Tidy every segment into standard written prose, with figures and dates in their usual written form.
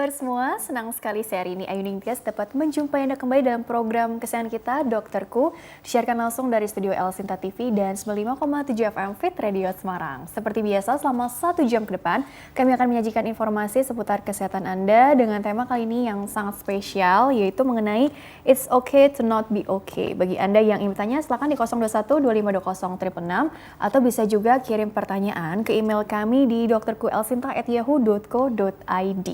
kabar semua? Senang sekali saya hari ini Ayu Ningtyas dapat menjumpai Anda kembali dalam program kesayangan kita, Dokterku, disiarkan langsung dari studio El Sinta TV dan 95,7 FM Fit Radio Semarang. Seperti biasa, selama 1 jam ke depan, kami akan menyajikan informasi seputar kesehatan Anda dengan tema kali ini yang sangat spesial, yaitu mengenai It's Okay to Not Be Okay. Bagi Anda yang ingin bertanya, silakan di 021 2520 666 atau bisa juga kirim pertanyaan ke email kami di dokterkuelsinta@yahoo.co.id.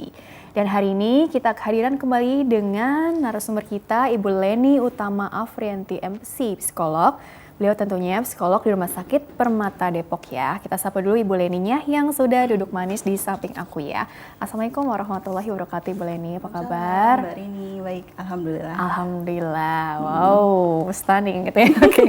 Dan hari ini kita kehadiran kembali dengan narasumber kita, Ibu Leni Utama Afrianti, MC, psikolog. Beliau tentunya psikolog di Rumah Sakit Permata Depok ya. Kita sapa dulu Ibu Leninya yang sudah duduk manis di samping aku ya. Assalamualaikum warahmatullahi wabarakatuh Ibu Leni, apa kabar? Mbak Rini, baik, alhamdulillah. Alhamdulillah, wow, stunning gitu ya. Oke.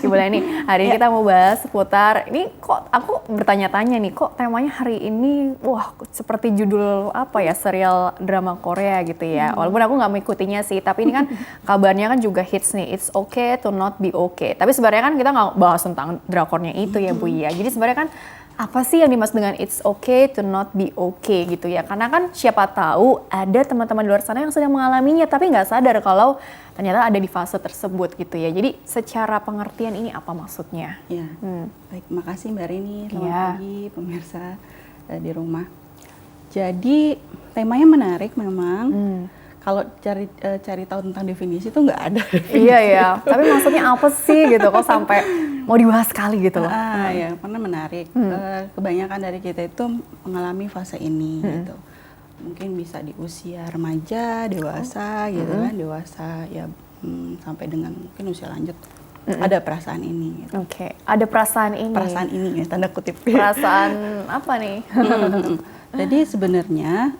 Ibu Leni, hari ini kita mau bahas seputar, ini kok aku bertanya-tanya nih, kok temanya hari ini, wah seperti judul apa ya, serial drama Korea gitu ya. Walaupun aku nggak mengikutinya sih, tapi ini kan kabarnya kan juga hits nih, It's Okay to Not Be Okay. Tapi sebenarnya kan kita nggak bahas tentang drakornya itu ya Bu ya. Jadi sebenarnya kan apa sih yang dimaksud dengan it's okay to not be okay gitu ya. Karena kan siapa tahu ada teman-teman di luar sana yang sedang mengalaminya tapi nggak sadar kalau ternyata ada di fase tersebut gitu ya. Jadi secara pengertian ini apa maksudnya? Ya, baik, makasih Mbak Rini, selamat pagi pemirsa di rumah. Jadi temanya menarik memang. Kalau cari tahu tentang definisi itu nggak ada. Iya ya, tapi maksudnya apa sih gitu kok sampai mau dibahas sekali gitu loh. Ya, karena menarik. Kebanyakan dari kita itu mengalami fase ini gitu. Mungkin bisa di usia remaja, dewasa gitu kan, dewasa ya sampai dengan mungkin usia lanjut. Ada perasaan ini gitu. Oke, ada perasaan ini. Perasaan ini ya, tanda kutip. Perasaan apa nih? Jadi sebenarnya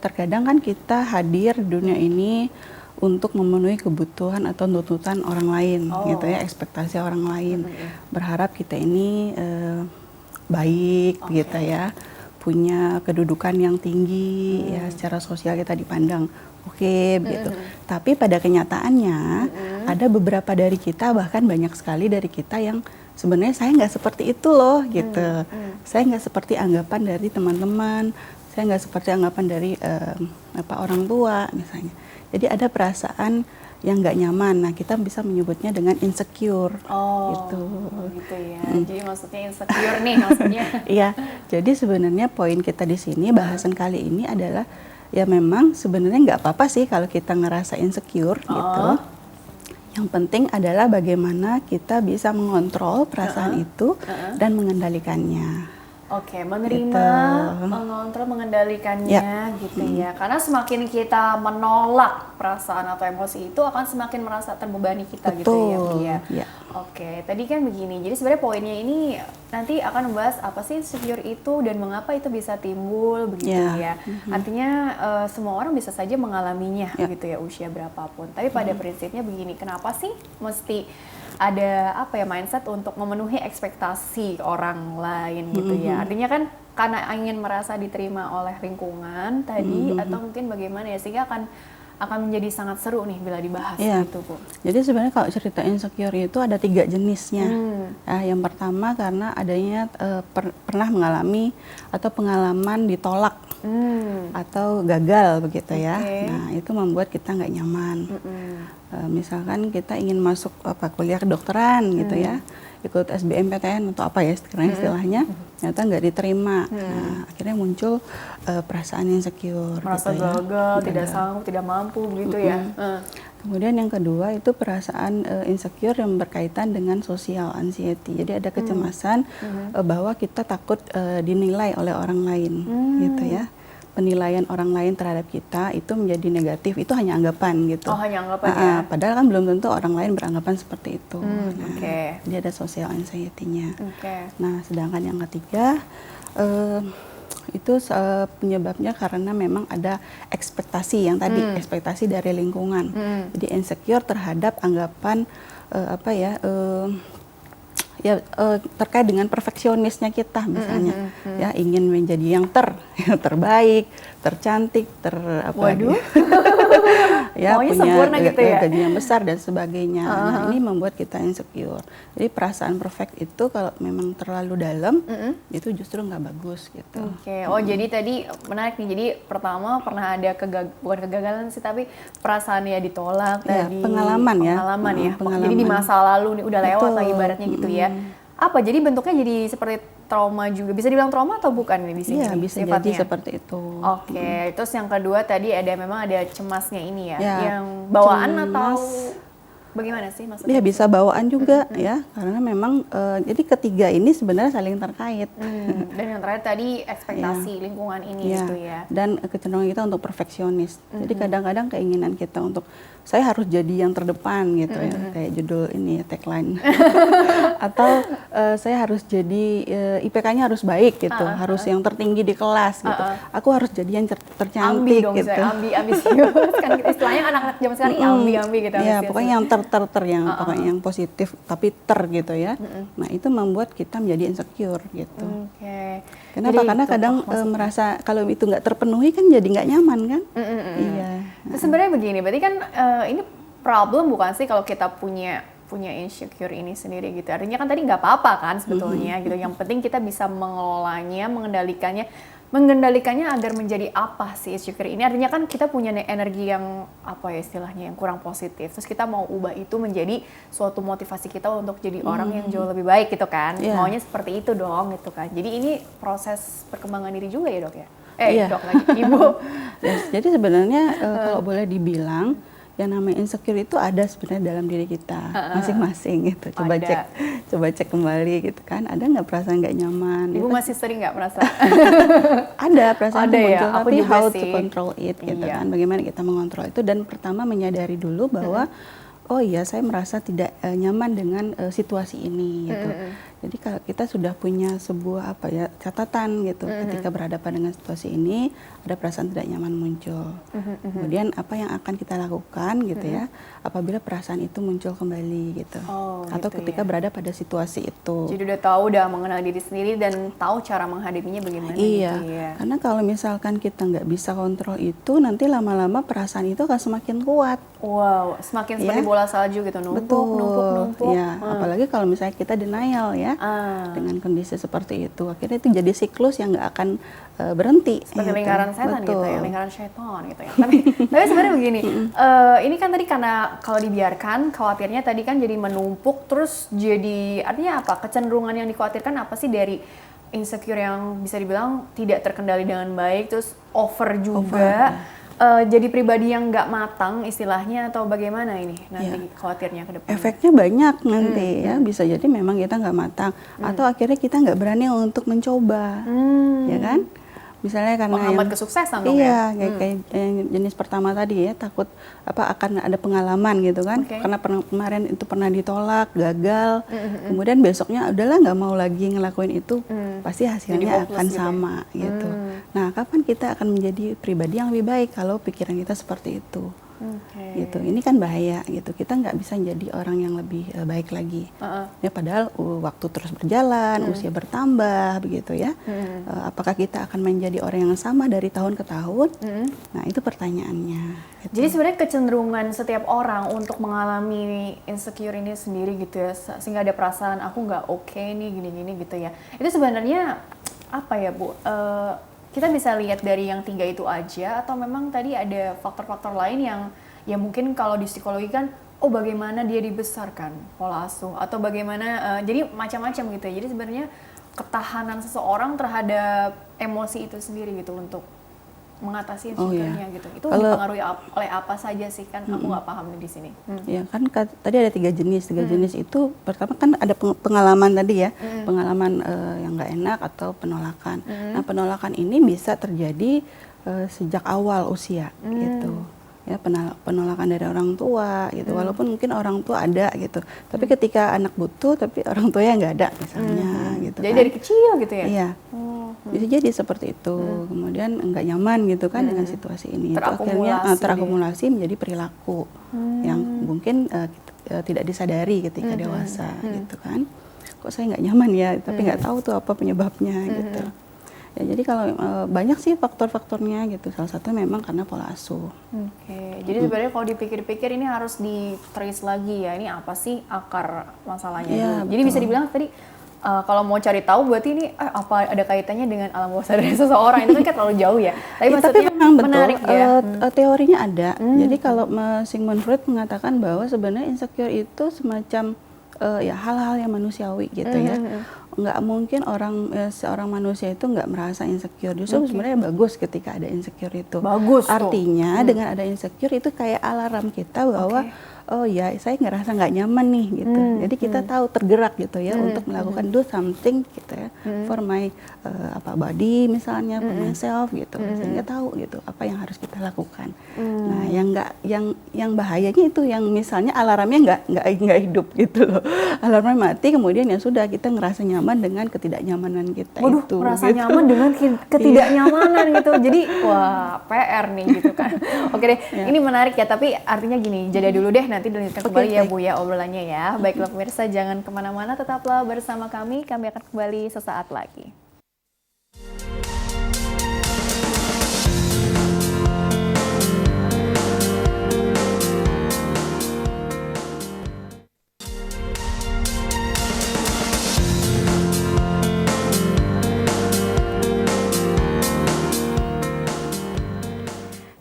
terkadang kan kita hadir di dunia ini untuk memenuhi kebutuhan atau tuntutan orang lain, gitu ya, ekspektasi orang lain. Berharap kita ini baik, gitu ya, punya kedudukan yang tinggi, ya, secara sosial kita dipandang oke, begitu. Tapi pada kenyataannya ada beberapa dari kita, bahkan banyak sekali dari kita yang sebenarnya saya nggak seperti itu loh gitu. Saya nggak seperti anggapan dari teman-teman, saya nggak seperti anggapan dari orang tua misalnya. Jadi ada perasaan yang nggak nyaman. Nah, kita bisa menyebutnya dengan insecure. Gitu ya. Jadi maksudnya insecure nih maksudnya. Iya. Jadi sebenarnya poin kita di sini, bahasan kali ini adalah ya memang sebenarnya nggak apa-apa sih kalau kita ngerasa insecure gitu. Yang penting adalah bagaimana kita bisa mengontrol perasaan itu dan mengendalikannya. Oke, menerima, mengontrol, mengendalikannya gitu ya. Karena semakin kita menolak perasaan atau emosi itu akan semakin merasa terbebani kita gitu ya. Ya. Oke, tadi kan begini. Jadi sebenarnya poinnya ini nanti akan membahas apa sih insecure itu dan mengapa itu bisa timbul begitu ya. Artinya semua orang bisa saja mengalaminya gitu ya usia berapapun. Tapi pada prinsipnya begini, kenapa sih mesti ada apa ya mindset untuk memenuhi ekspektasi orang lain gitu ya. Artinya kan karena ingin merasa diterima oleh lingkungan tadi atau mungkin bagaimana ya sehingga akan menjadi sangat seru nih bila dibahas gitu Bu. Jadi sebenarnya kalau cerita insecure itu ada 3 jenisnya. Yang pertama karena adanya pernah mengalami atau pengalaman ditolak atau gagal begitu ya. Nah itu membuat kita nggak nyaman. Misalkan kita ingin masuk kuliah kedokteran gitu ya, ikut SBMPTN atau apa ya istilahnya, ternyata nggak diterima. Nah, akhirnya muncul perasaan insecure. Merasa gitu gagal, tidak sanggup, tidak mampu begitu ya. Kemudian yang kedua itu perasaan insecure yang berkaitan dengan social anxiety. Jadi ada kecemasan bahwa kita takut dinilai oleh orang lain, gitu ya. Penilaian orang lain terhadap kita itu menjadi negatif, itu hanya anggapan gitu. Oh, hanya anggapan ya? Padahal kan belum tentu orang lain beranggapan seperti itu. Jadi ada social anxiety-nya. Nah, sedangkan yang ketiga, itu penyebabnya karena memang ada ekspektasi yang tadi, ekspektasi dari lingkungan. Jadi insecure terhadap anggapan Ya terkait dengan perfeksionisnya kita misalnya, ya ingin menjadi yang yang terbaik, tercantik, Waduh. ya Maunya punya sempurna gitu ya? gaji yang besar dan sebagainya. Nah ini membuat kita insecure. Jadi perasaan perfect itu kalau memang terlalu dalam, itu justru nggak bagus gitu. Oke. Oh jadi tadi menarik nih. Jadi pertama pernah ada bukan kegagalan sih, tapi perasaan ya ditolak Ya, tadi. pengalaman ya. Jadi di masa lalu nih udah lewat lah ibaratnya gitu ya. Apa? Jadi bentuknya jadi seperti trauma juga. Bisa dibilang trauma atau bukan nih di sini? Iya, bisa sifatnya? jadi seperti itu. Oke. Terus yang kedua tadi memang ada cemasnya ini ya, Ya, yang bawaan atau bagaimana sih maksudnya? Ya bisa bawaan juga ya, karena memang jadi ketiga ini sebenarnya saling terkait. Dan yang terakhir tadi ekspektasi lingkungan ini gitu ya. Dan kecenderungan kita untuk perfeksionis. Jadi kadang-kadang keinginan kita untuk saya harus jadi yang terdepan gitu ya, kayak judul ini ya, tagline. Atau saya harus jadi IPK-nya harus baik gitu, harus yang tertinggi di kelas gitu. Aku harus jadi yang tercantik Ambi dong, gitu. Ambi ambisius kan istilahnya anak-anak zaman sekarang ambi gitu. Ya pokoknya yang pokoknya yang positif tapi gitu ya. Nah itu membuat kita menjadi insecure gitu. Kenapa? Karena kadang merasa kalau itu nggak terpenuhi kan jadi nggak nyaman kan? Iya. Terus sebenarnya begini, berarti kan ini problem bukan sih kalau kita punya insecure ini sendiri gitu. Artinya kan tadi nggak apa-apa kan sebetulnya gitu. Yang penting kita bisa mengelolanya, mengendalikannya agar menjadi apa sih insecure ini. Artinya kan kita punya energi yang apa ya istilahnya yang kurang positif. Terus kita mau ubah itu menjadi suatu motivasi kita untuk jadi orang yang jauh lebih baik gitu kan. Maunya seperti itu dong gitu kan. Jadi ini proses perkembangan diri juga ya dok ya? Dok lagi, ibu. Jadi sebenarnya kalau boleh dibilang yang namanya insecure itu ada sebenarnya dalam diri kita masing-masing gitu. Coba cek kembali gitu kan. Ada nggak perasaan nggak nyaman? Ibu gitu. masih sering nggak merasa? Ada perasaan itu muncul, ya? tapi how to control it gitu kan. Bagaimana kita mengontrol itu, dan pertama menyadari dulu bahwa oh iya saya merasa tidak nyaman dengan situasi ini gitu. Jadi kalau kita sudah punya sebuah catatan gitu, ketika berhadapan dengan situasi ini ada perasaan tidak nyaman muncul. Kemudian apa yang akan kita lakukan gitu ya apabila perasaan itu muncul kembali gitu. Atau gitu ketika berada pada situasi itu. Jadi udah mengenal diri sendiri dan tahu cara menghadapinya bagaimana. Iya, gitu ya. karena kalau misalkan kita nggak bisa kontrol itu, nanti lama-lama perasaan itu akan semakin kuat. Wow, semakin seperti bola salju gitu, numpuk. Ya, apalagi kalau misalnya kita denial ya, dengan kondisi seperti itu, akhirnya itu jadi siklus yang nggak akan berhenti. Seperti lingkaran setan gitu ya, lingkaran syaitan gitu ya. Tapi sebenarnya begini, ini kan tadi karena kalau dibiarkan, khawatirnya tadi kan jadi menumpuk, terus jadi artinya apa? Kecenderungan yang dikhawatirkan apa sih dari insecure yang bisa dibilang tidak terkendali dengan baik, terus over juga. Jadi pribadi yang nggak matang istilahnya, atau bagaimana ini nanti khawatirnya ke depan? Efeknya banyak nanti ya, bisa jadi memang kita nggak matang atau akhirnya kita nggak berani untuk mencoba, ya kan? Misalnya karena menghambat kesuksesan dong ya. Kayak jenis pertama tadi ya, takut akan ada pengalaman gitu kan, karena kemarin itu pernah ditolak, gagal, kemudian besoknya udahlah nggak mau lagi ngelakuin itu, pasti hasilnya akan sama gitu. Nah, kapan kita akan menjadi pribadi yang lebih baik kalau pikiran kita seperti itu? Gitu. Ini kan bahaya gitu. Kita nggak bisa jadi orang yang lebih baik lagi. Ya padahal waktu terus berjalan, usia bertambah begitu ya. Apakah kita akan menjadi orang yang sama dari tahun ke tahun? Nah, itu pertanyaannya. Gitu. Jadi sebenarnya kecenderungan setiap orang untuk mengalami insecure ini sendiri gitu ya, sehingga ada perasaan aku nggak oke nih gini-gini gitu ya. Itu sebenarnya apa ya Bu? Kita bisa lihat dari yang 3 itu aja, atau memang tadi ada faktor-faktor lain yang ya mungkin kalau di psikologi kan bagaimana dia dibesarkan pola asuh, atau bagaimana jadi macam-macam gitu ya. Jadi sebenarnya ketahanan seseorang terhadap emosi itu sendiri gitu untuk mengatasi insecure-nya gitu. Itu dipengaruhi oleh apa saja sih, kan aku nggak paham nih di sini. Ya kan tadi ada 3 jenis. 3 jenis itu pertama kan ada pengalaman tadi ya, pengalaman yang nggak enak atau penolakan. Nah, penolakan ini bisa terjadi sejak awal usia gitu. Ya, penolakan dari orang tua gitu, walaupun mungkin orang tua ada gitu, tapi ketika anak butuh tapi orang tuanya nggak ada misalnya gitu. Jadi dari kecil gitu ya? Iya. Bisa jadi seperti itu, kemudian nggak nyaman gitu kan dengan situasi ini. Itu akhirnya terakumulasi menjadi perilaku yang mungkin tidak disadari ketika dewasa gitu kan. kok saya nggak nyaman ya, tapi nggak tahu tuh apa penyebabnya gitu. Ya, jadi kalau banyak sih faktor-faktornya gitu. Salah satunya memang karena pola asuh. Oke, jadi sebenarnya kalau dipikir-pikir ini harus di-trace lagi ya, ini apa sih akar masalahnya Ya, dulu. Jadi bisa dibilang tadi kalau mau cari tahu berarti ini apa ada kaitannya dengan alam bawah sadar seseorang, itu kan terlalu jauh ya. Tapi Ya, maksudnya memang menarik betul, ya. teorinya ada. Jadi kalau Sigmund Freud mengatakan bahwa sebenarnya insecure itu semacam ya hal-hal yang manusiawi gitu ya. Nggak mungkin seorang manusia itu nggak merasa insecure. Justru sebenarnya bagus ketika ada insecure itu. Bagus tuh. Artinya dengan ada insecure itu kayak alarm kita bahwa oh ya saya ngerasa nggak nyaman nih gitu. Jadi kita tahu tergerak gitu ya untuk melakukan do something gitu ya for my body misalnya, for myself gitu. Sehingga tahu gitu apa yang harus kita lakukan. Nah, yang bahayanya itu yang misalnya alarmnya nggak hidup gitu loh. Alarmnya mati, kemudian ya sudah kita ngerasa nyaman dengan ketidaknyamanan kita. Waduh, itu merasa gitu. nyaman dengan ketidaknyamanan gitu. Jadi wah PR nih gitu kan. Oke deh, ini menarik ya. Tapi artinya gini, jeda dulu deh, nanti dilanjutkan kembali ya Bu ya obrolannya ya. Baiklah pemirsa, jangan kemana-mana, tetaplah bersama kami. Kami akan kembali sesaat lagi.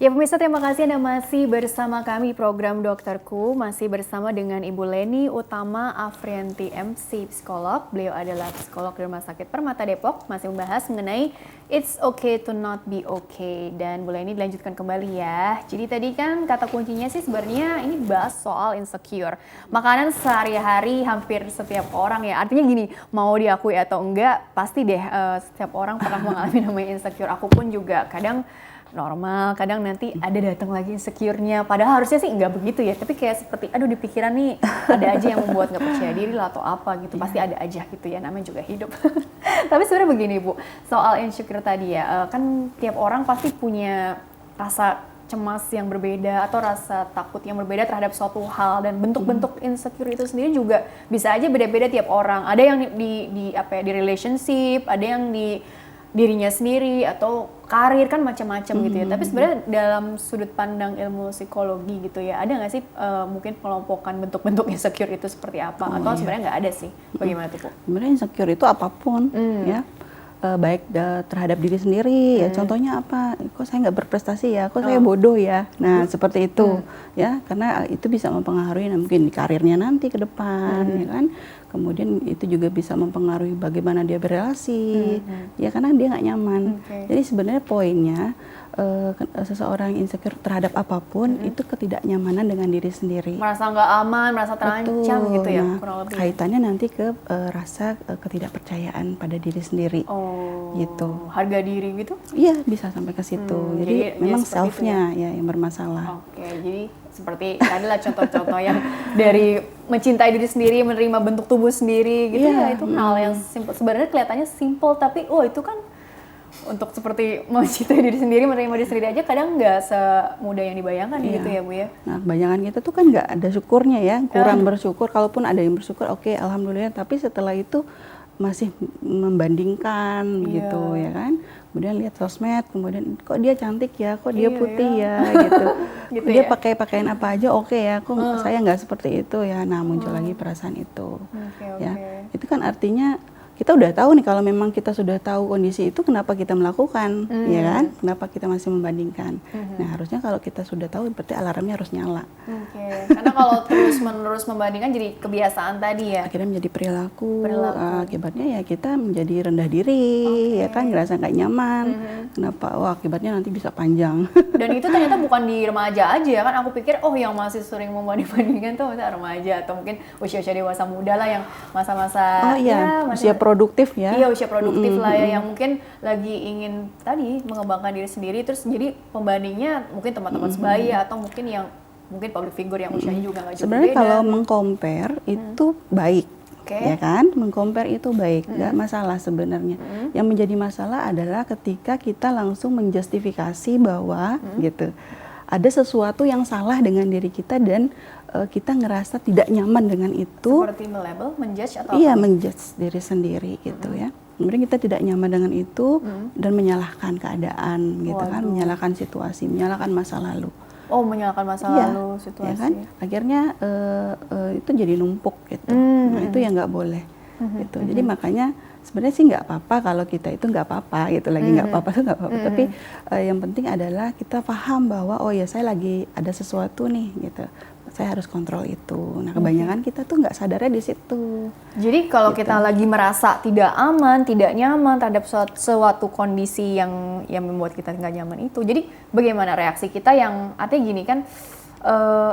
Ya pemirsa, terima kasih Anda masih bersama kami program Dokterku, masih bersama dengan Ibu Leni Utama Afrianti MC, psikolog. Beliau adalah psikolog di Rumah Sakit Permata Depok, masih membahas mengenai It's okay to not be okay. Dan Bu Leni dilanjutkan kembali ya. Jadi tadi kan kata kuncinya sih sebenarnya ini bahas soal insecure. Makanan sehari-hari hampir setiap orang ya, artinya gini, mau diakui atau enggak, pasti deh setiap orang pernah mengalami namanya insecure. Aku pun juga kadang normal, kadang nanti ada datang lagi insecure-nya, padahal harusnya sih nggak begitu ya, tapi kayak seperti aduh di pikiran nih ada aja yang membuat nggak percaya diri lah atau apa gitu, pasti ada aja gitu ya, namanya juga hidup. Tapi sebenarnya begini Bu, soal insecure tadi ya, kan tiap orang pasti punya rasa cemas yang berbeda atau rasa takut yang berbeda terhadap suatu hal, dan bentuk-bentuk insecure itu sendiri juga bisa aja beda-beda tiap orang. Ada yang di relationship, ada yang di dirinya sendiri atau karir, kan macam-macam gitu ya. Tapi sebenarnya dalam sudut pandang ilmu psikologi gitu ya, ada nggak sih mungkin pelompokan bentuk-bentuk insecure itu seperti apa? Atau sebenarnya nggak ada sih? Bagaimana tuh Bu? Sebenarnya insecure itu apapun ya. Baik terhadap diri sendiri ya, contohnya apa, kok saya nggak berprestasi ya, kok saya bodoh ya, nah seperti itu ya, karena itu bisa mempengaruhi mungkin di karirnya nanti ke depan ya kan, kemudian itu juga bisa mempengaruhi bagaimana dia berrelasi ya, karena dia nggak nyaman. Jadi sebenarnya poinnya seseorang insecure terhadap apapun itu ketidaknyamanan dengan diri sendiri, merasa nggak aman, merasa terancam gitu ya. Nah, kurang lebih kaitannya nanti ke rasa ketidakpercayaan pada diri sendiri. Gitu. Harga diri gitu? Iya, bisa sampai ke situ. Jadi memang self-nya ya yang bermasalah. Oke, jadi seperti tadi lah contoh-contoh yang dari mencintai diri sendiri, menerima bentuk tubuh sendiri gitu ya, itu hal yang simple. Sebenarnya kelihatannya simple, tapi itu kan untuk seperti mencintai diri sendiri, menerima diri sendiri aja kadang nggak semudah yang dibayangkan gitu ya Bu ya. Nah, kebanyakan kita tuh kan nggak ada syukurnya ya, kurang bersyukur. Kalaupun ada yang bersyukur, oke, alhamdulillah. Tapi setelah itu masih membandingkan gitu ya kan. Kemudian lihat sosmed, kemudian kok dia cantik ya, kok dia putih ya gitu. gitu dia pakai pakaian apa aja oke ya, kok saya nggak seperti itu ya. Nah, muncul lagi perasaan itu. Ya, itu kan artinya kita udah tahu nih, kalau memang kita sudah tahu kondisi itu, kenapa kita melakukan, ya kan? Kenapa kita masih membandingkan? Nah, harusnya kalau kita sudah tahu, berarti alarmnya harus nyala. Karena kalau terus-menerus membandingkan jadi kebiasaan tadi ya. Akhirnya menjadi perilaku. Akibatnya ya kita menjadi rendah diri, ya kan? Ngerasa nggak nyaman. Kenapa? Wah, akibatnya nanti bisa panjang. Dan itu ternyata bukan di remaja aja kan? Aku pikir, yang masih sering membanding-bandingkan tuh misalnya remaja atau mungkin usia-usia dewasa muda lah, yang masa-masa usia produktif ya. Iya, usia produktif lah ya, yang mungkin lagi ingin tadi mengembangkan diri sendiri, terus jadi pembandingnya mungkin teman-teman sebaya atau mungkin yang mungkin public figure yang usianya juga nggak jauh beda. Sebenarnya kalau meng-compare itu baik, ya kan? Meng-compare itu baik, nggak masalah sebenarnya. Yang menjadi masalah adalah ketika kita langsung menjustifikasi bahwa gitu, ada sesuatu yang salah dengan diri kita dan kita ngerasa tidak nyaman dengan itu. Seperti melabel, menjudge atau iya, menjudge diri sendiri gitu ya. Kemudian kita tidak nyaman dengan itu dan menyalahkan keadaan gitu kan, menyalahkan situasi, menyalahkan masa lalu. Oh, menyalahkan masa lalu, situasi. Ya kan? Akhirnya itu jadi numpuk gitu. Nah, itu yang nggak boleh gitu. Jadi makanya sebenarnya sih nggak apa-apa kalau kita itu nggak apa-apa gitu, lagi nggak apa-apa tuh nggak apa-apa. Tapi yang penting adalah kita paham bahwa oh ya, saya lagi ada sesuatu nih gitu. Saya harus kontrol itu. Nah, kebanyakan kita tuh nggak sadarnya di situ. Jadi kalau kita lagi merasa tidak aman, tidak nyaman terhadap suatu kondisi yang membuat kita nggak nyaman itu, jadi bagaimana reaksi kita yang artinya gini kan,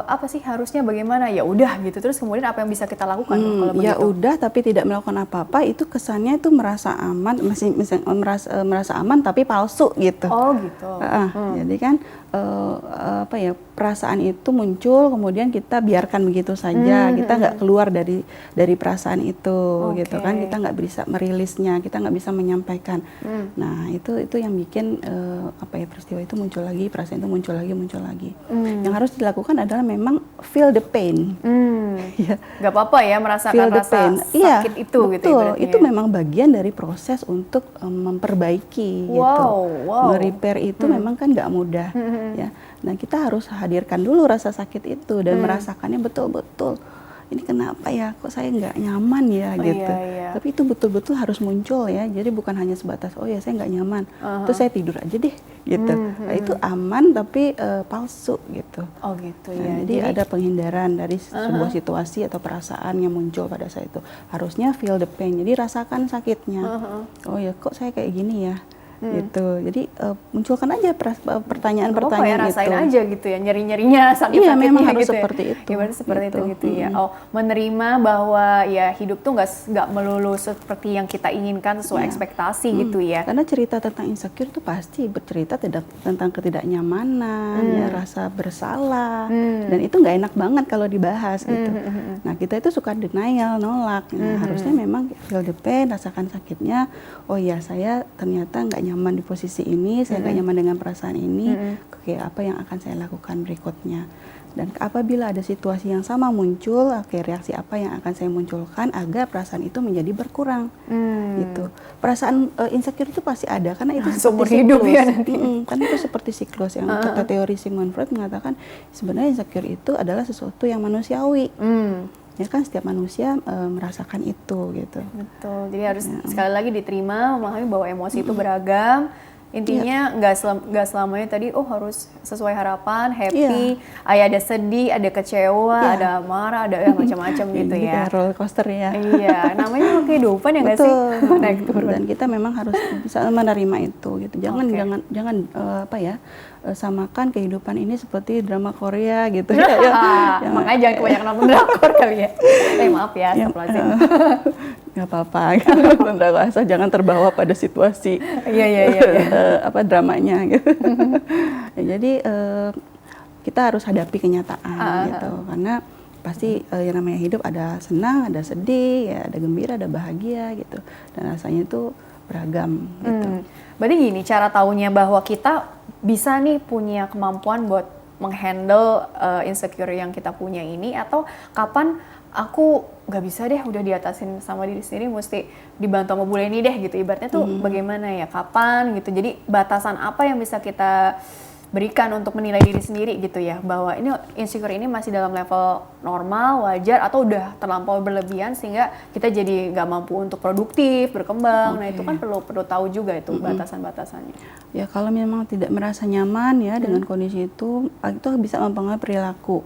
apa sih harusnya bagaimana, ya udah gitu, terus kemudian apa yang bisa kita lakukan kalau begitu? Ya udah tapi tidak melakukan apa-apa, itu kesannya itu merasa aman, merasa aman tapi palsu gitu. Oh gitu. Jadi kan apa ya, perasaan itu muncul kemudian kita biarkan begitu saja, kita nggak keluar dari perasaan itu gitu kan, kita nggak bisa merilisnya, kita nggak bisa menyampaikan. Nah itu yang bikin apa ya, peristiwa itu muncul lagi, perasaan itu muncul lagi. Yang harus dilakukan adalah memang feel the pain. Ya. Nggak apa-apa ya merasakan rasa sakit itu betul, gitu ya, itu memang bagian dari proses untuk memperbaiki gitu. Nge-repair itu memang kan nggak mudah ya. Nah, kita harus hadirkan dulu rasa sakit itu dan merasakannya betul-betul. Ini kenapa ya, kok saya nggak nyaman ya gitu. Tapi itu betul-betul harus muncul ya. Jadi bukan hanya sebatas oh ya saya nggak nyaman, terus saya tidur aja deh gitu. Nah, itu aman tapi palsu gitu. Oh gitu ya. Nah, jadi ada penghindaran dari sebuah situasi atau perasaan yang muncul pada saat itu. Harusnya feel the pain. Jadi rasakan sakitnya. Oh ya, kok saya kayak gini ya. Gitu. Jadi munculkan aja pertanyaan-pertanyaan itu. Rasain aja gitu ya, nyeri-nyerinya, sakit-sakitnya. Iya, memang harus gitu seperti ya. itu. Gimana seperti itu gitu ya. Oh, menerima bahwa ya hidup tuh nggak melulu seperti yang kita inginkan sesuai ekspektasi gitu ya. Karena cerita tentang insecure itu pasti bercerita tentang ketidaknyamanan, ya, rasa bersalah, dan itu nggak enak banget kalau dibahas gitu. Nah, kita itu suka denial, nolak. Nah, harusnya memang feel the pain, rasakan sakitnya. Oh ya, saya ternyata nggak nyaman di posisi ini, saya nggak nyaman dengan perasaan ini, oke, apa yang akan saya lakukan berikutnya. Dan apabila ada situasi yang sama muncul, oke, reaksi apa yang akan saya munculkan agar perasaan itu menjadi berkurang, gitu. Perasaan insecure itu pasti ada, karena itu seumur hidup ya nanti. Karena itu seperti siklus yang kata teori Sigmund Freud mengatakan sebenarnya insecure itu adalah sesuatu yang manusiawi. Ya kan, setiap manusia merasakan itu gitu. Betul. Jadi harus sekali lagi diterima, memahami bahwa emosi itu beragam. Intinya nggak selamanya tadi harus sesuai harapan, happy, ada sedih, ada kecewa, ada marah, ada macam-macam gitu ya. Roller coaster ya. Iya, namanya kehidupan ya nggak sih? Naik turun. Dan kita memang harus bisa menerima itu gitu. Jangan apa ya, samakan kehidupan ini seperti drama Korea gitu. Makanya jangan kebanyakan nonton drakor kali ya. Maaf ya, astagfirullahaladzim. Nggak apa-apa, asal jangan terbawa pada situasi apa dramanya gitu. Jadi kita harus hadapi kenyataan gitu, karena pasti yang namanya hidup ada senang, ada sedih, ya ada gembira, ada bahagia gitu, dan rasanya itu beragam gitu. Berarti gini, cara taunya bahwa kita bisa nih punya kemampuan buat menghandle insecure yang kita punya ini, atau kapan aku nggak bisa deh, udah diatasin sama diri sendiri, mesti dibantu sama bule ini deh gitu, ibaratnya tuh bagaimana ya, kapan gitu. Jadi batasan apa yang bisa kita berikan untuk menilai diri sendiri gitu ya, bahwa ini insecure ini masih dalam level normal, wajar, atau udah terlampau berlebihan sehingga kita jadi nggak mampu untuk produktif, berkembang. Nah itu kan perlu tahu juga itu batasan-batasannya. Ya kalau memang tidak merasa nyaman ya dengan kondisi itu bisa mempengaruhi perilaku.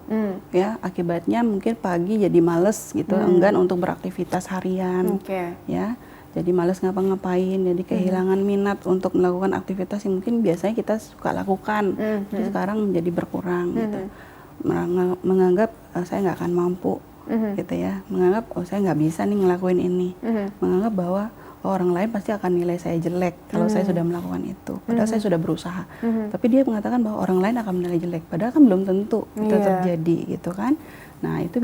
Ya, akibatnya mungkin pagi jadi males gitu, enggan untuk beraktivitas harian. Ya. Jadi malas ngapa-ngapain, jadi kehilangan minat untuk melakukan aktivitas yang mungkin biasanya kita suka lakukan, jadi sekarang menjadi berkurang gitu. Menganggap saya nggak akan mampu gitu ya, menganggap saya nggak bisa nih ngelakuin ini, menganggap bahwa orang lain pasti akan nilai saya jelek kalau saya sudah melakukan itu. Padahal saya sudah berusaha. Tapi dia mengatakan bahwa orang lain akan menilai jelek. Padahal kan belum tentu itu terjadi gitu kan. Nah itu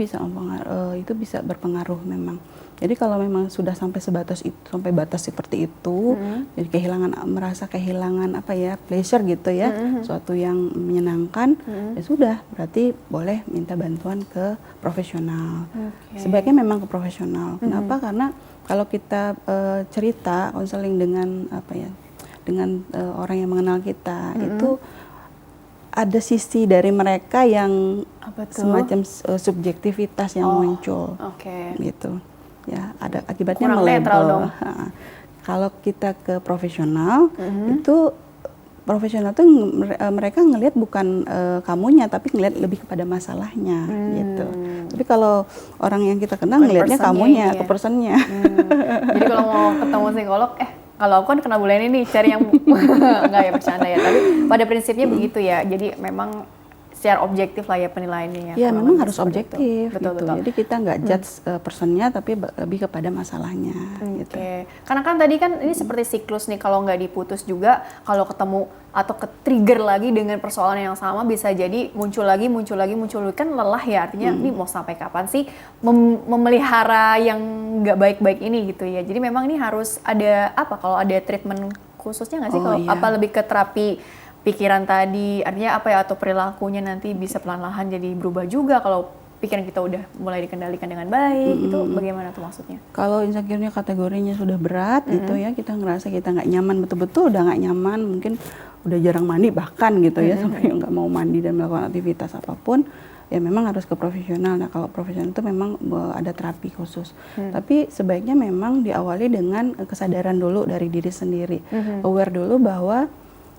bisa berpengaruh memang. Jadi kalau memang sudah sampai sebatas itu, sampai batas seperti itu, jadi merasa kehilangan apa ya, pleasure gitu ya, suatu yang menyenangkan, ya sudah, berarti boleh minta bantuan ke profesional. Sebaiknya memang ke profesional. Kenapa? Karena kalau kita cerita konseling dengan apa ya, dengan orang yang mengenal kita, itu ada sisi dari mereka yang semacam subjektivitas yang muncul, gitu. Ya, ada akibatnya melabel. Kalau kita ke profesional, itu profesional tuh mereka ngelihat bukan kamunya, tapi ngelihat lebih kepada masalahnya, gitu. Tapi kalau orang yang kita kenal ngelihatnya kamunya, ke personnya. Jadi kalau mau ketemu psikolog, kalau aku kan kena bulan ini cari yang enggak ya, bercanda ya. Tapi pada prinsipnya begitu ya. Jadi memang secara objektif lah ya penilaiannya. Ya memang harus objektif, betul, gitu. betul. Jadi kita nggak judge personnya, tapi lebih kepada masalahnya. Gitu. Karena kan tadi kan ini seperti siklus nih, kalau nggak diputus juga, kalau ketemu atau ke-trigger lagi dengan persoalan yang sama, bisa jadi muncul lagi, kan lelah ya. Artinya ini mau sampai kapan sih memelihara yang nggak baik-baik ini gitu ya. Jadi memang ini harus ada apa? Kalau ada treatment khususnya nggak sih? Apa lebih ke terapi pikiran tadi, artinya apa ya, atau perilakunya nanti bisa pelan-pelan jadi berubah juga kalau pikiran kita udah mulai dikendalikan dengan baik, itu bagaimana tuh maksudnya? Kalau insecure-nya kategorinya sudah berat gitu ya, kita ngerasa kita nggak nyaman, betul-betul udah nggak nyaman, mungkin udah jarang mandi bahkan gitu ya, sampai nggak mau mandi dan melakukan aktivitas apapun, ya memang harus ke profesional. Nah kalau profesional itu memang ada terapi khusus. Tapi sebaiknya memang diawali dengan kesadaran dulu dari diri sendiri, aware dulu bahwa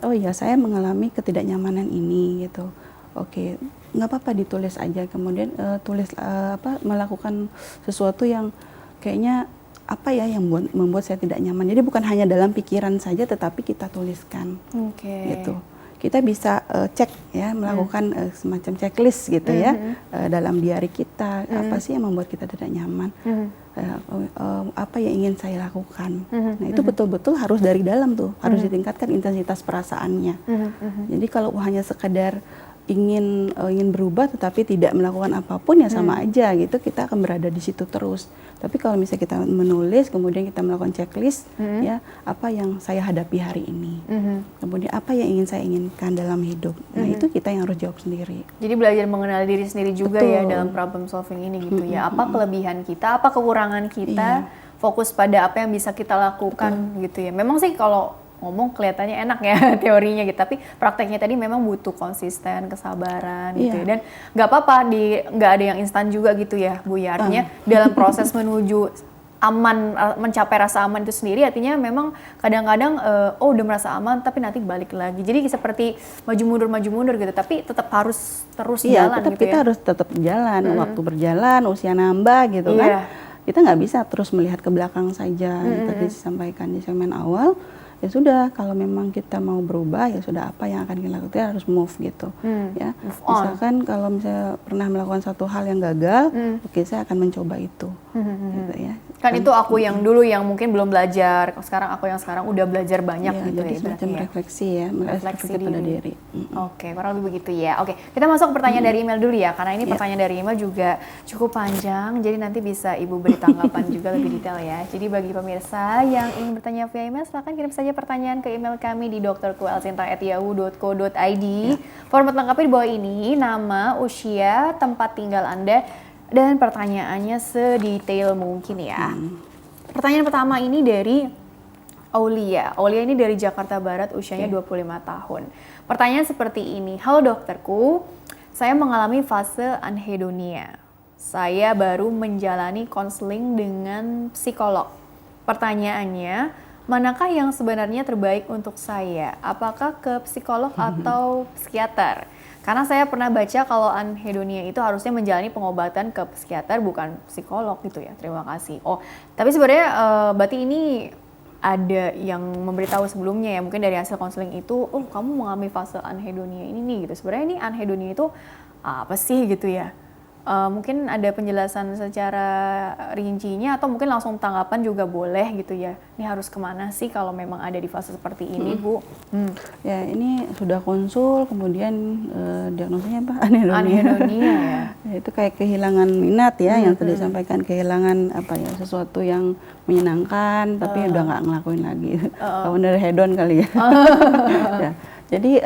oh ya saya mengalami ketidaknyamanan ini gitu. Oke, nggak apa-apa ditulis aja. Kemudian melakukan sesuatu yang kayaknya apa ya yang membuat saya tidak nyaman. Jadi bukan hanya dalam pikiran saja, tetapi kita tuliskan. Gitu. Kita bisa cek ya, melakukan semacam checklist gitu ya dalam diary kita. Apa sih yang membuat kita tidak nyaman? Apa yang ingin saya lakukan? Nah itu betul-betul harus dari dalam tuh, harus ditingkatkan intensitas perasaannya. Jadi kalau hanya sekedar ingin berubah tetapi tidak melakukan apapun ya sama aja gitu, kita akan berada di situ terus. Tapi kalau misalnya kita menulis, kemudian kita melakukan checklist ya, apa yang saya hadapi hari ini, kemudian apa yang ingin saya inginkan dalam hidup. Nah itu kita yang harus jawab sendiri. Jadi belajar mengenali diri sendiri juga ya dalam problem solving ini gitu ya. Apa kelebihan kita, apa kekurangan kita, fokus pada apa yang bisa kita lakukan gitu ya. Memang sih kalau ngomong kelihatannya enak ya teorinya gitu, tapi prakteknya tadi memang butuh konsisten, kesabaran gitu ya. Dan nggak apa-apa, nggak ada yang instan juga gitu ya Bu ya. Artinya dalam proses menuju aman, mencapai rasa aman itu sendiri, artinya memang kadang-kadang udah merasa aman tapi nanti balik lagi. Jadi seperti maju mundur gitu, tapi tetap harus terus jalan gitu kita ya. harus tetap jalan, waktu berjalan, usia nambah gitu kan. Kita nggak bisa terus melihat ke belakang saja. Tadi disampaikan di segmen awal, ya sudah, kalau memang kita mau berubah ya sudah, apa yang akan kita lakukan, harus move gitu ya. Misalkan kalau misalnya pernah melakukan satu hal yang gagal, oke saya akan mencoba itu gitu ya. Kan itu aku yang dulu yang mungkin belum belajar, sekarang aku yang sekarang udah belajar banyak gitu jadi ya. semacam refleksi ya, refleksi pada diri. Oke, kurang lebih begitu ya. Oke, kita masuk ke pertanyaan dari email dulu ya, karena ini pertanyaan dari email juga cukup panjang, jadi nanti bisa Ibu beri tanggapan juga lebih detail ya. Jadi bagi pemirsa yang ingin bertanya via email, silakan kirim saja pertanyaan ke email kami di drkuelsinta@yahoo.co.id. Format lengkapnya di bawah ini, nama, usia, tempat tinggal Anda, dan pertanyaannya sedetail mungkin ya. Pertanyaan pertama ini dari Aulia. Aulia ini dari Jakarta Barat, usianya 25 tahun. Pertanyaan seperti ini. Halo dokterku, saya mengalami fase anhedonia. Saya baru menjalani konseling dengan psikolog. Pertanyaannya, manakah yang sebenarnya terbaik untuk saya? Apakah ke psikolog atau psikiater? Karena saya pernah baca kalau anhedonia itu harusnya menjalani pengobatan ke psikiater, bukan psikolog gitu ya. Terima kasih. Oh, tapi sebenarnya berarti ini ada yang memberitahu sebelumnya ya, mungkin dari hasil konseling itu, oh kamu mengalami fase anhedonia ini nih gitu. Sebenarnya ini anhedonia itu apa sih gitu ya? mungkin ada penjelasan secara rincinya atau mungkin langsung tanggapan juga boleh gitu ya. Ini harus kemana sih kalau memang ada di fase seperti ini, Bu? Ya, ini sudah konsul, kemudian diagnosanya apa? Anhedonia. Anhedonia ya. Ya, itu kayak kehilangan minat ya, yang tadi disampaikan, kehilangan apa ya, sesuatu yang menyenangkan tapi udah nggak ngelakuin lagi. Lawan dari hedon kali ya. Ya. Jadi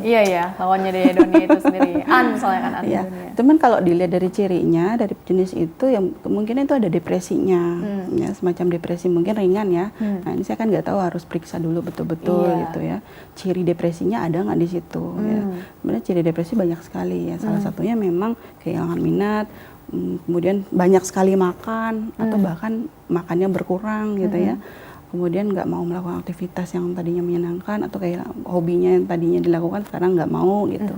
iya ya, lawannya dari hedonia itu sendiri. Misalnya kan anhedonia. Ya, cuman kalau dilihat dari cirinya, dari jenis itu yang kemungkinan itu ada depresinya, ya, semacam depresi mungkin ringan ya. Nah, ini saya kan nggak tahu, harus periksa dulu betul-betul gitu ya. Ciri depresinya ada nggak di situ? Ya. Sebenarnya ciri depresi banyak sekali ya. Salah satunya memang kehilangan minat, kemudian banyak sekali makan atau bahkan makannya berkurang gitu ya. Kemudian nggak mau melakukan aktivitas yang tadinya menyenangkan atau kayak hobinya yang tadinya dilakukan sekarang nggak mau gitu.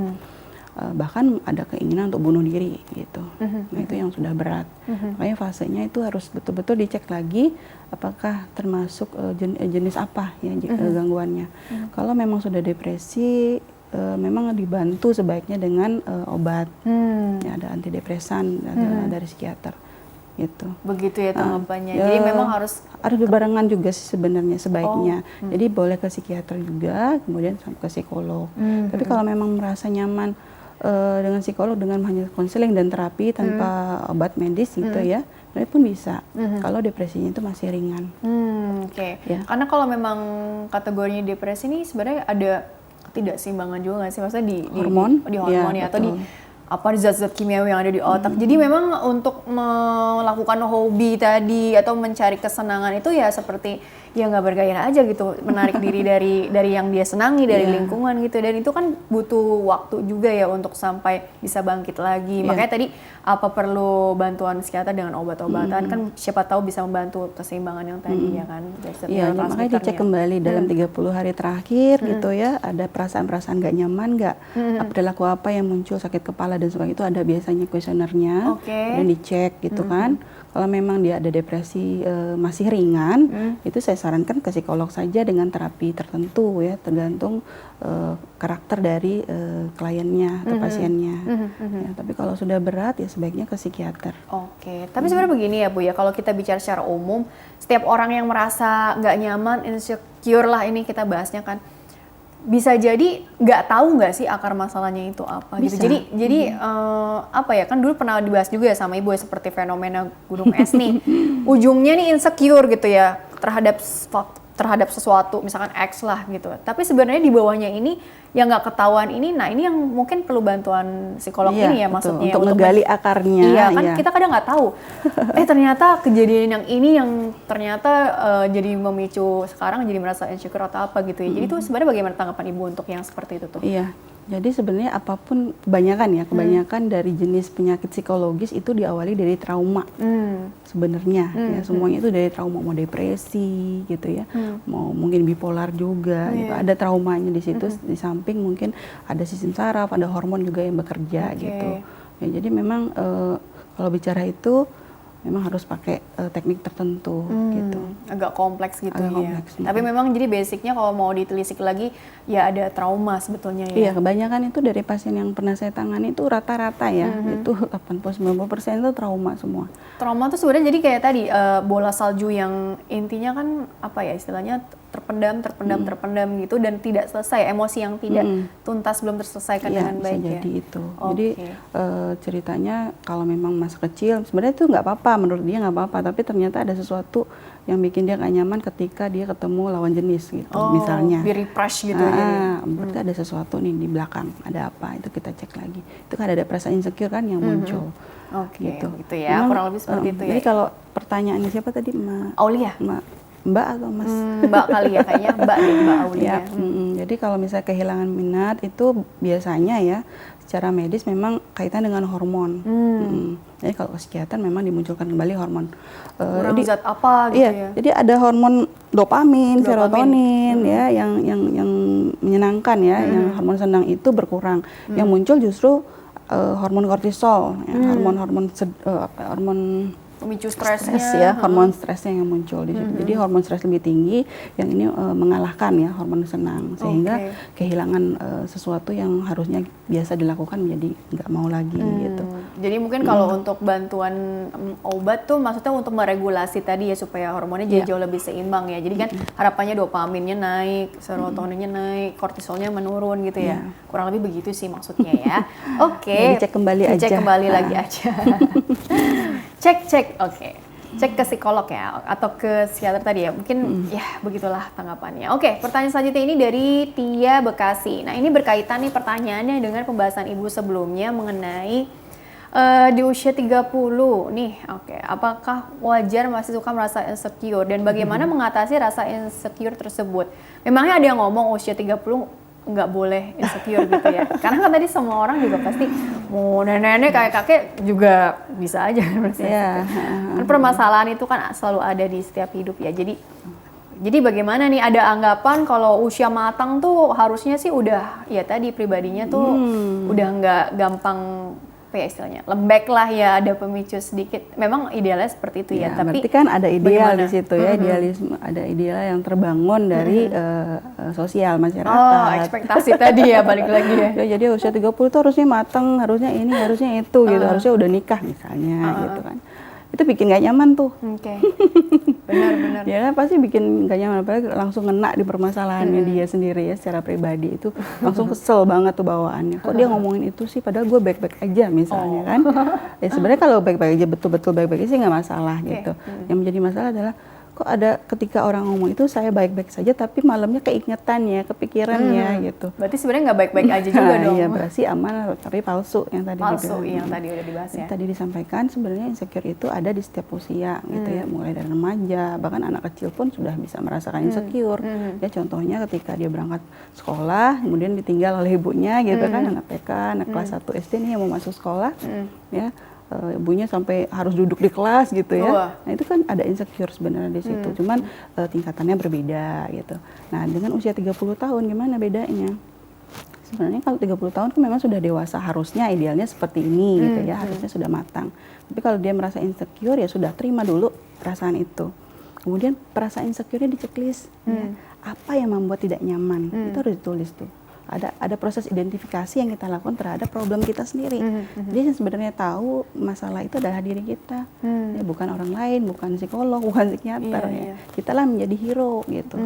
Bahkan ada keinginan untuk bunuh diri gitu. Nah, itu yang sudah berat. Makanya fasenya itu harus betul-betul dicek lagi apakah termasuk jenis apa ya gangguannya. Kalau memang sudah depresi, memang dibantu sebaiknya dengan obat. Ya, ada antidepresan dari psikiater. Gitu. Begitu ya tanggapannya. Jadi memang harus berbarengan juga sih sebenarnya sebaiknya. Jadi boleh ke psikiater juga, kemudian ke psikolog. Tapi kalau memang merasa nyaman dengan psikolog dengan hanya konseling dan terapi tanpa obat medis gitu ya, itu pun bisa. Kalau depresinya itu masih ringan. Oke. Karena kalau memang kategorinya depresi ini sebenarnya ada ketidakseimbangan juga nggak sih? Maksudnya di hormon ya, atau di zat-zat kimiawi yang ada di otak. Jadi memang untuk melakukan hobi tadi atau mencari kesenangan itu ya seperti ya nggak bergairah aja gitu, menarik diri dari yang dia senangi, dari lingkungan gitu, dan itu kan butuh waktu juga ya untuk sampai bisa bangkit lagi. Makanya tadi apa perlu bantuan psikiater dengan obat-obatan, kan siapa tahu bisa membantu keseimbangan yang tadi ya kan. Iya, makanya dicek kembali dalam 30 hari terakhir gitu ya, ada perasaan-perasaan nggak nyaman nggak, perilaku apa yang muncul, sakit kepala dan sebagainya, itu ada biasanya kuesionernya, dan dicek gitu kan. Kalau memang dia ada depresi masih ringan, itu saya sarankan ke psikolog saja dengan terapi tertentu ya, tergantung karakter dari kliennya atau pasiennya. Ya, tapi kalau sudah berat ya sebaiknya ke psikiater. Oke, tapi sebenarnya begini ya Bu ya, kalau kita bicara secara umum, setiap orang yang merasa nggak nyaman, insecure lah ini kita bahasnya kan, bisa jadi nggak tahu nggak sih akar masalahnya itu apa gitu. Jadi apa ya, kan dulu pernah dibahas juga ya sama Ibu ya, seperti fenomena gunung es nih. Ujungnya nih insecure gitu ya terhadap sesuatu, misalkan X lah gitu. Tapi sebenarnya di bawahnya ini yang nggak ketahuan ini, nah ini yang mungkin perlu bantuan psikolog ini ya, betul. maksudnya untuk ngegali akarnya. Iya kan, kita kadang nggak tahu. Ternyata kejadian yang ini yang ternyata jadi memicu sekarang jadi merasa insecure atau apa gitu ya. Jadi itu sebenarnya bagaimana tanggapan Ibu untuk yang seperti itu tuh? Iya. Jadi sebenarnya apapun, kebanyakan dari jenis penyakit psikologis itu diawali dari trauma. Sebenarnya ya, semuanya itu dari trauma, mau depresi gitu ya, mau mungkin bipolar juga gitu. Ada traumanya di situ, di samping mungkin ada sistem saraf, ada hormon juga yang bekerja gitu. Ya, jadi memang kalau bicara itu memang harus pakai teknik tertentu gitu. Agak kompleks gitu kompleks, ya. Tapi memang jadi basicnya kalau mau ditelisik lagi ya ada trauma sebetulnya ya. Iya, kebanyakan itu dari pasien yang pernah saya tangani itu rata-rata ya, itu 80-90% itu trauma semua. Trauma tuh sebenarnya jadi kayak tadi bola salju yang intinya kan apa ya istilahnya, terpendam gitu dan tidak selesai, emosi yang tidak tuntas, belum terselesaikan dengan baik ya. Jadi itu. Jadi ceritanya kalau memang masa kecil sebenarnya itu nggak apa-apa, menurut dia nggak apa-apa, tapi ternyata ada sesuatu yang bikin dia nggak nyaman ketika dia ketemu lawan jenis gitu, misalnya. Di repress gitu berarti ada sesuatu nih di belakang, ada apa, itu kita cek lagi. Itu kan ada perasaan insecure kan yang muncul. Gitu ya, memang, kurang lebih seperti itu ya. Jadi kalau pertanyaannya siapa tadi, Aulia? Mbak atau Mas? Mbak kali ya, kayaknya Mbak Aulia. Jadi kalau misalnya kehilangan minat itu biasanya ya secara medis memang kaitan dengan hormon. Jadi kalau psikiater memang dimunculkan kembali hormon. Kurang zat apa gitu ya? Jadi ada hormon dopamin, serotonin ya yang menyenangkan ya, yang hormon senang itu berkurang. Yang muncul justru hormon kortisol, ya, hormon Memicu stresnya. Stres ya, hormon stresnya yang muncul di situ. Jadi hormon stres lebih tinggi, yang ini mengalahkan ya hormon senang, sehingga kehilangan sesuatu yang harusnya biasa dilakukan menjadi nggak mau lagi gitu. Jadi mungkin kalau untuk bantuan obat tuh maksudnya untuk meregulasi tadi ya supaya hormonnya jadi jauh lebih seimbang ya. Jadi kan harapannya dopaminnya naik, serotoninnya naik, kortisolnya menurun gitu ya. Kurang lebih begitu sih maksudnya ya. Oke. Dicek kembali aja. Dicek kembali lagi aja. Cek. Oke. Cek ke psikolog ya atau ke psikiater tadi ya. Mungkin ya begitulah tanggapannya. Oke, pertanyaan selanjutnya ini dari Tia Bekasi. Nah, ini berkaitan nih pertanyaannya dengan pembahasan Ibu sebelumnya mengenai di usia 30 nih. Oke, apakah wajar masih suka merasa insecure dan bagaimana mengatasi rasa insecure tersebut? Memangnya ada yang ngomong usia 30 nggak boleh insecure gitu ya? Karena kan tadi semua orang juga pasti mau nenek-nenek kakek-kakek juga bisa aja merasa insecure. Kan permasalahan itu kan selalu ada di setiap hidup ya. Jadi bagaimana nih, ada anggapan kalau usia matang tuh harusnya sih udah ya tadi pribadinya tuh udah nggak gampang apa ya istilahnya, lembek lah ya, ada pemicu sedikit. Memang idealnya seperti itu ya, tapi berarti kan ada ideal bagaimana? di situ ya, idealisme, ada ideal yang terbangun dari sosial masyarakat. Oh, ekspektasi tadi ya, balik lagi ya. Ya, jadi usia 30 tuh harusnya matang, harusnya ini, harusnya itu gitu, harusnya udah nikah misalnya gitu kan. Itu bikin gak nyaman tuh. Oke. Benar. Ya pasti bikin gak nyaman, apalagi langsung ngena di permasalahannya dia sendiri ya secara pribadi, itu langsung kesel banget tuh bawaannya. Kok dia ngomongin itu sih, padahal gue baik-baik aja misalnya kan. Ya sebenarnya kalau baik-baik aja, betul-betul baik-baik aja sih nggak masalah gitu. Yang menjadi masalah adalah kok ada ketika orang ngomong itu saya baik-baik saja tapi malamnya keingetannya, kepikirannya gitu. Berarti sebenarnya nggak baik-baik aja juga dong. Iya, berarti aman tapi palsu yang tadi yang tadi udah dibahas ya. Tadi disampaikan sebenarnya insecure itu ada di setiap usia gitu ya, mulai dari remaja, bahkan anak kecil pun sudah bisa merasakan insecure. Ya contohnya ketika dia berangkat sekolah, kemudian ditinggal oleh ibunya gitu kan, anak TK, anak kelas 1 SD nih yang mau masuk sekolah, ya ibunya sampai harus duduk di kelas gitu ya. Nah itu kan ada insecure sebenarnya di situ, cuman tingkatannya berbeda gitu. Nah dengan usia 30 tahun gimana bedanya? Sebenarnya kalau 30 tahun kan memang sudah dewasa, harusnya idealnya seperti ini gitu ya, harusnya sudah matang. Tapi kalau dia merasa insecure ya sudah terima dulu perasaan itu. Kemudian perasaan insecure-nya di-checklist, ya. Apa yang membuat tidak nyaman, itu harus ditulis tuh. Ada proses identifikasi yang kita lakukan terhadap problem kita sendiri. Jadi yang sebenarnya tahu masalah itu adalah diri kita, ya, bukan orang lain, bukan psikolog, bukan psikiater. Ya. Kita lah menjadi hero gitu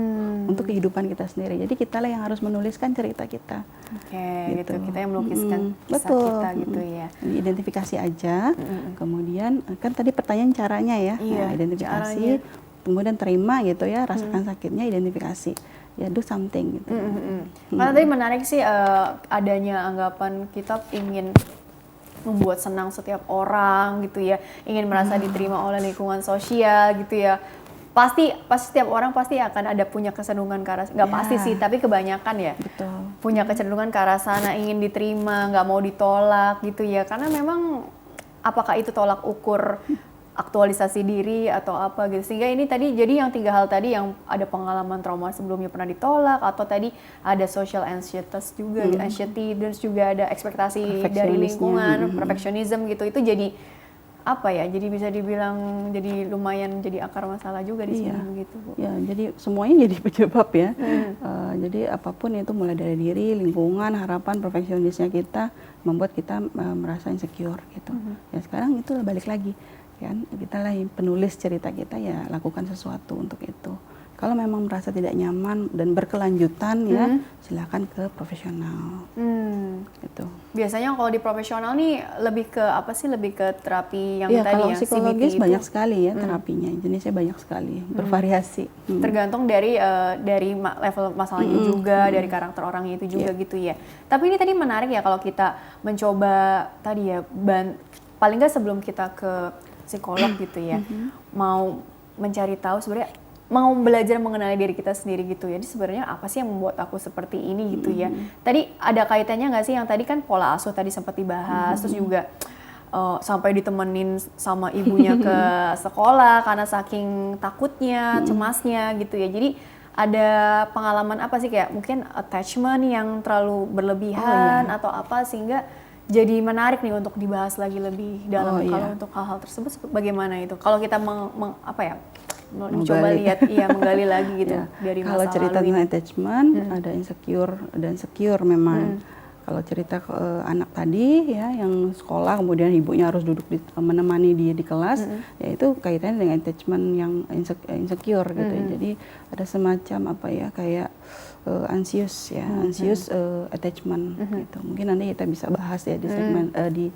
untuk kehidupan kita sendiri. Jadi kita lah yang harus menuliskan cerita kita. Oke, gitu. Kita yang melukiskan kisah betul. Kita gitu ya. Identifikasi aja. Kemudian kan tadi pertanyaan caranya ya, nah, identifikasi. Kemudian terima gitu ya, rasakan sakitnya, identifikasi. Ya do something gitu. Karena tadi menarik sih adanya anggapan kita ingin membuat senang setiap orang gitu ya, ingin merasa diterima oleh lingkungan sosial gitu ya. Pasti setiap orang pasti akan ada punya kecenderungan ke arah, nggak pasti sih, tapi kebanyakan ya. Betul. Punya kecenderungan ke arah sana, ingin diterima, nggak mau ditolak gitu ya. Karena memang apakah itu tolak ukur aktualisasi diri atau apa gitu, sehingga ini tadi jadi yang 3 hal tadi, yang ada pengalaman trauma sebelumnya pernah ditolak, atau tadi ada social anxieties juga, anxiety, dan juga ada ekspektasi dari lingkungan, perfectionism gitu, itu jadi apa ya, jadi bisa dibilang jadi lumayan jadi akar masalah juga di sini begitu Bu. Ya, jadi semuanya jadi penyebab ya. Jadi apapun itu mulai dari diri, lingkungan, harapan, perfeksionisnya kita membuat kita merasa insecure gitu. Ya sekarang itu balik lagi. Kan kita lah yang penulis cerita kita, ya lakukan sesuatu untuk itu. Kalau memang merasa tidak nyaman dan berkelanjutan ya silakan ke profesional. Gitu. Biasanya kalau di profesional nih lebih ke apa sih, lebih ke terapi yang ya, tadi kalau ya, psikologis CBT banyak sekali ya terapinya, jenisnya banyak sekali, bervariasi. Tergantung dari level masalahnya juga, dari karakter orangnya itu juga gitu ya. Tapi ini tadi menarik ya kalau kita mencoba tadi ya, paling nggak sebelum kita ke psikolog gitu ya, mau mencari tahu sebenarnya, mau belajar mengenali diri kita sendiri gitu ya. Jadi sebenarnya apa sih yang membuat aku seperti ini gitu ya. Tadi ada kaitannya nggak sih yang tadi kan pola asuh tadi sempat dibahas, terus juga sampai ditemenin sama ibunya ke sekolah karena saking takutnya, cemasnya gitu ya. Jadi ada pengalaman apa sih, kayak mungkin attachment yang terlalu berlebihan atau apa, sehingga jadi menarik nih untuk dibahas lagi lebih dalam. Kalau untuk hal-hal tersebut bagaimana itu? Kalau kita mencoba lihat, menggali lagi gitu dari masa lalu. Kalau cerita tentang attachment, ada insecure dan secure memang. Kalau cerita ke anak tadi ya yang sekolah kemudian ibunya harus duduk menemani dia di kelas, ya itu kaitannya dengan attachment yang insecure gitu. Jadi ada semacam kayak anxious attachment gitu. Mungkin nanti kita bisa bahas ya di segmen di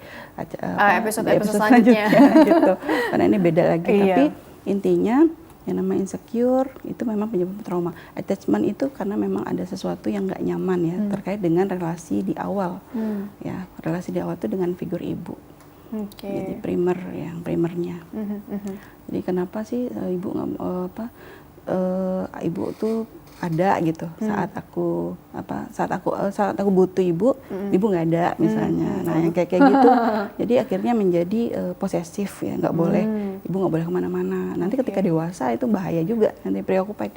episode selanjutnya gitu. Karena ini beda lagi. Tapi intinya yang namanya insecure itu memang penyebab trauma. Attachment itu karena memang ada sesuatu yang nggak nyaman ya terkait dengan relasi di awal. Ya, relasi di awal itu dengan figur ibu. Jadi primernya. Jadi kenapa sih ibu ibu tuh ada gitu saat aku butuh ibu nggak ada misalnya. Nah yang kayak gitu jadi akhirnya menjadi posesif ya, nggak boleh ibu nggak boleh kemana-mana. Nanti ketika dewasa itu bahaya juga, nanti preoccupied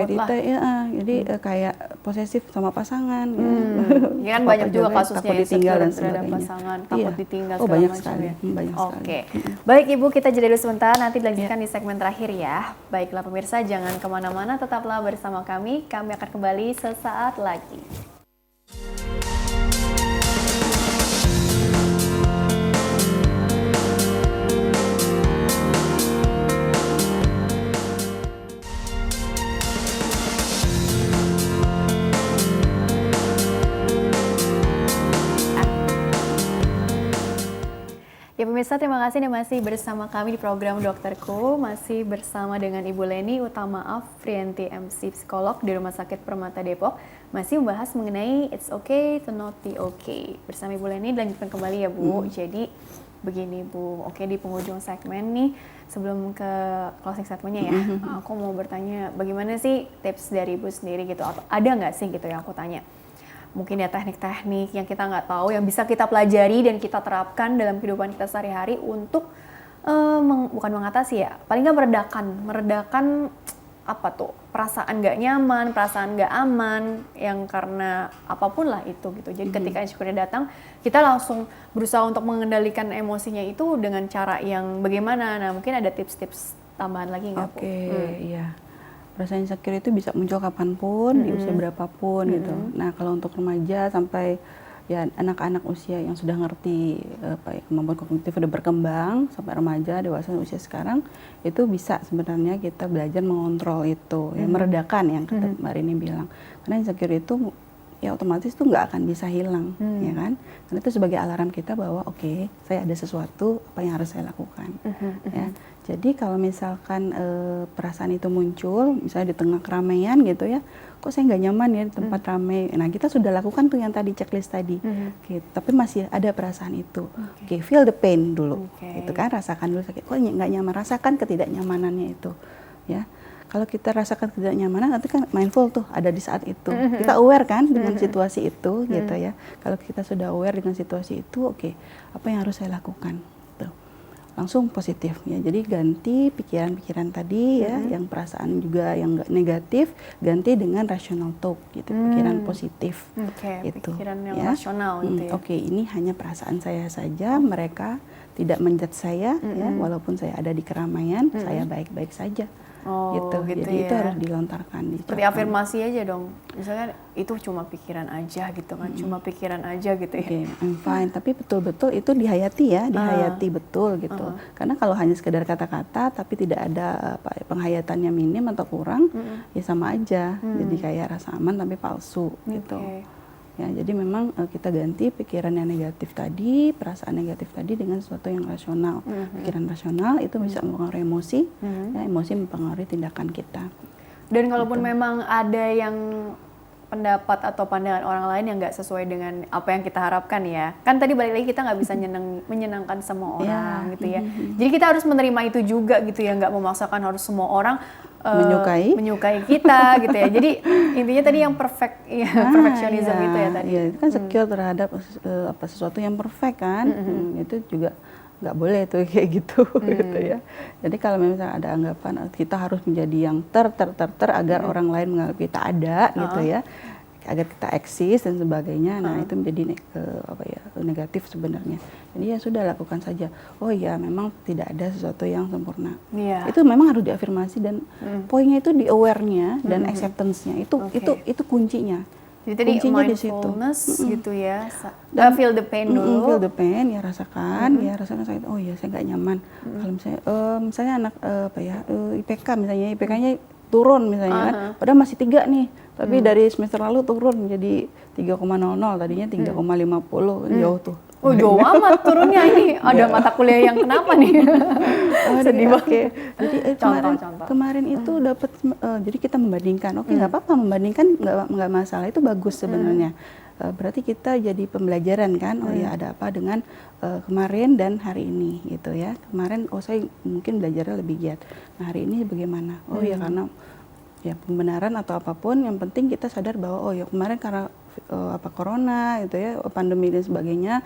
itu ya, jadi kayak posesif sama pasangan. Ya kan banyak juga kasusnya takut ditinggal dan sebagainya. Pasangan takut ditinggal segala banyak macam sekali, ya. banyak sekali. Baik Ibu, kita jeda dulu sebentar, nanti dilanjutkan di segmen terakhir ya. Baiklah pemirsa, jangan kemana-mana, tetaplah bersama kami akan kembali sesaat lagi. Ya pemirsa, terima kasih Anda masih bersama kami di program Dokterku. Masih bersama dengan Ibu Leni Utama Afrianti, MC Psikolog di Rumah Sakit Permata Depok. Masih membahas mengenai It's Okay to Not Be Okay. Bersama Ibu Leni, dilanjutkan kembali ya Bu. Jadi begini Bu, di penghujung segmen nih, sebelum ke closing segmennya ya, aku mau bertanya bagaimana sih tips dari Ibu sendiri gitu, atau ada nggak sih gitu yang aku tanya? Mungkin ya teknik-teknik yang kita nggak tahu, yang bisa kita pelajari dan kita terapkan dalam kehidupan kita sehari-hari untuk bukan mengatasi ya, paling nggak meredakan perasaan nggak nyaman, perasaan nggak aman, yang karena apapun lah itu gitu. Jadi ketika insecure-nya datang, kita langsung berusaha untuk mengendalikan emosinya itu dengan cara yang bagaimana. Nah mungkin ada tips-tips tambahan lagi nggak Bu? Iya. Rasa insecure itu bisa muncul kapanpun, di usia berapapun gitu. Nah kalau untuk remaja sampai ya anak-anak usia yang sudah ngerti kemampuan kognitif udah berkembang, sampai remaja, dewasa, usia sekarang, itu bisa sebenarnya kita belajar mengontrol itu, ya meredakan yang Mbak Rini bilang. Karena insecure itu ya otomatis itu nggak akan bisa hilang, ya kan? Karena itu sebagai alarm kita bahwa oke, saya ada sesuatu apa yang harus saya lakukan, ya. Jadi kalau misalkan perasaan itu muncul, misalnya di tengah keramaian gitu ya, kok saya nggak nyaman ya di tempat ramai. Nah kita sudah lakukan tuh yang tadi checklist tadi, tapi masih ada perasaan itu. Oke, feel the pain dulu, gitu kan, rasakan dulu sakit. Kok nggak nyaman, rasakan ketidaknyamanannya itu, ya. Kalau kita rasakan ketidaknyamanan, nanti kan mindful tuh ada di saat itu. Kita aware kan dengan situasi itu, gitu ya. Kalau kita sudah aware dengan situasi itu, oke, apa yang harus saya lakukan? Langsung positif ya. Jadi ganti pikiran-pikiran tadi ya, yang perasaan juga yang negatif, ganti dengan rational talk gitu, pikiran positif. Gitu, pikiran yang ya. Rasional gitu ya. Ini hanya perasaan saya saja, mereka tidak menjudge saya ya, walaupun saya ada di keramaian, saya baik-baik saja. Gitu. Jadi ya. itu harus dilontarkan. Seperti afirmasi aja dong. Misalnya itu cuma pikiran aja gitu kan, cuma pikiran aja gitu ya. I'm fine. Tapi betul-betul itu dihayati ya, dihayati betul gitu. Karena kalau hanya sekedar kata-kata tapi tidak ada penghayatannya minim atau kurang, ya sama aja. Jadi kayak rasa aman tapi palsu gitu. Ya, jadi memang kita ganti pikiran yang negatif tadi, perasaan negatif tadi dengan sesuatu yang rasional. Pikiran rasional itu bisa mempengaruhi emosi, ya, emosi mempengaruhi tindakan kita. Dan kalaupun memang ada yang pendapat atau pandangan orang lain yang nggak sesuai dengan apa yang kita harapkan ya, kan tadi balik lagi kita nggak bisa menyenangkan semua orang gitu ya. Jadi kita harus menerima itu juga gitu ya, nggak memaksakan harus semua orang menyukai kita gitu ya. Jadi intinya tadi yang perfectionism itu ya tadi. Iya, itu kan secure terhadap sesuatu yang perfect kan. Itu juga nggak boleh tuh kayak gitu gitu ya. Jadi kalau misalnya ada anggapan kita harus menjadi yang agar orang lain menganggap kita ada gitu ya. agar kita eksis dan sebagainya. Nah, itu menjadi negatif sebenarnya. Jadi ya sudah, lakukan saja. Oh ya, memang tidak ada sesuatu yang sempurna. Itu memang harus diafirmasi, dan poinnya itu di aware-nya dan acceptance-nya. Itu kuncinya. Jadi kuncinya mindfulness di situ. Gitu ya. Dan feel the pain dulu. Feel the pain, ya rasakan, rasakan sakit. Oh ya, saya nggak nyaman. Kalau misalnya anak IPK misalnya, IPK-nya turun misalnya kan, padahal masih 3 nih, tapi dari semester lalu turun menjadi 3,00, tadinya 3,50, jauh tuh. Oh, jauh amat turunnya ini. Ada mata kuliah yang kenapa nih? Sedih banget. Jadi kemarin itu dapat, jadi kita membandingkan. Oke, nggak apa-apa, membandingkan nggak masalah, itu bagus sebenarnya. Berarti kita jadi pembelajaran kan. Oh ya, ada apa dengan kemarin dan hari ini gitu ya. Kemarin saya mungkin belajarnya lebih giat. Nah, hari ini bagaimana? Oh ya, karena ya pembenaran atau apapun, yang penting kita sadar bahwa oh ya, kemarin karena corona gitu ya, pandemi dan sebagainya,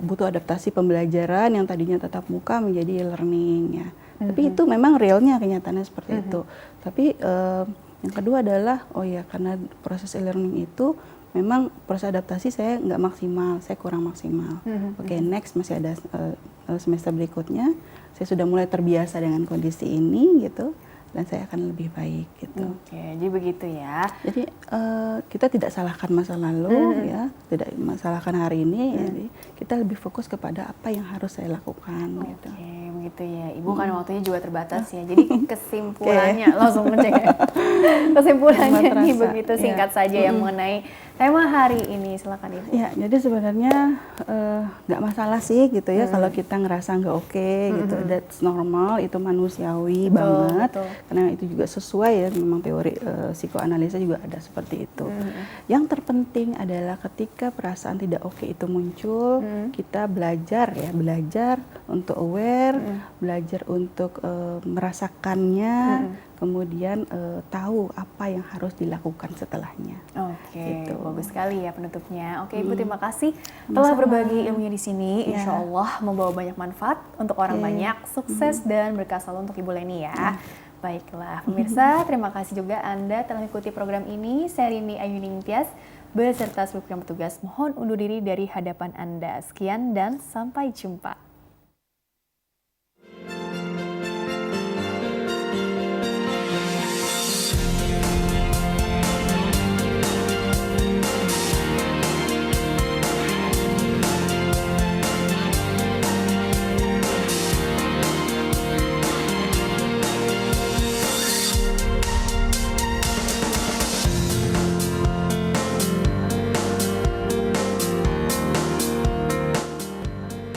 butuh adaptasi pembelajaran yang tadinya tatap muka menjadi e-learning ya. Tapi itu memang realnya, kenyataannya seperti itu. Tapi yang kedua adalah oh ya, karena proses e-learning itu memang proses adaptasi saya nggak maksimal, saya kurang maksimal. Oke, next masih ada semester berikutnya, saya sudah mulai terbiasa dengan kondisi ini gitu, dan saya akan lebih baik gitu. Oke, jadi begitu ya. Jadi kita tidak salahkan masa lalu ya, tidak masalahkan hari ini. Jadi kita lebih fokus kepada apa yang harus saya lakukan. Gitu. Oke, begitu ya. Ibu kan waktunya juga terbatas ya. Jadi kesimpulannya langsung ngecek ya. Kesimpulannya nih begitu singkat saja yang mengenai tema hari ini, silakan Ibu. Ya, jadi sebenarnya nggak masalah sih gitu ya, kalau kita ngerasa nggak oke gitu, that's normal, itu manusiawi banget. Karena itu juga sesuai ya, memang teori psikoanalisa juga ada seperti itu. Yang terpenting adalah ketika perasaan tidak oke itu muncul, kita belajar untuk aware, belajar untuk merasakannya, kemudian tahu apa yang harus dilakukan setelahnya. Oke, gitu. Bagus sekali ya penutupnya. Oke, Ibu, terima kasih telah berbagi ilmunya di sini. Insya Allah membawa banyak manfaat untuk orang banyak, sukses dan berkah selalu untuk Ibu Leni ya. Baiklah, pemirsa, terima kasih juga Anda telah mengikuti program ini. Saya Rini Ayuning Tias beserta seluruh yang bertugas mohon undur diri dari hadapan Anda. Sekian dan sampai jumpa.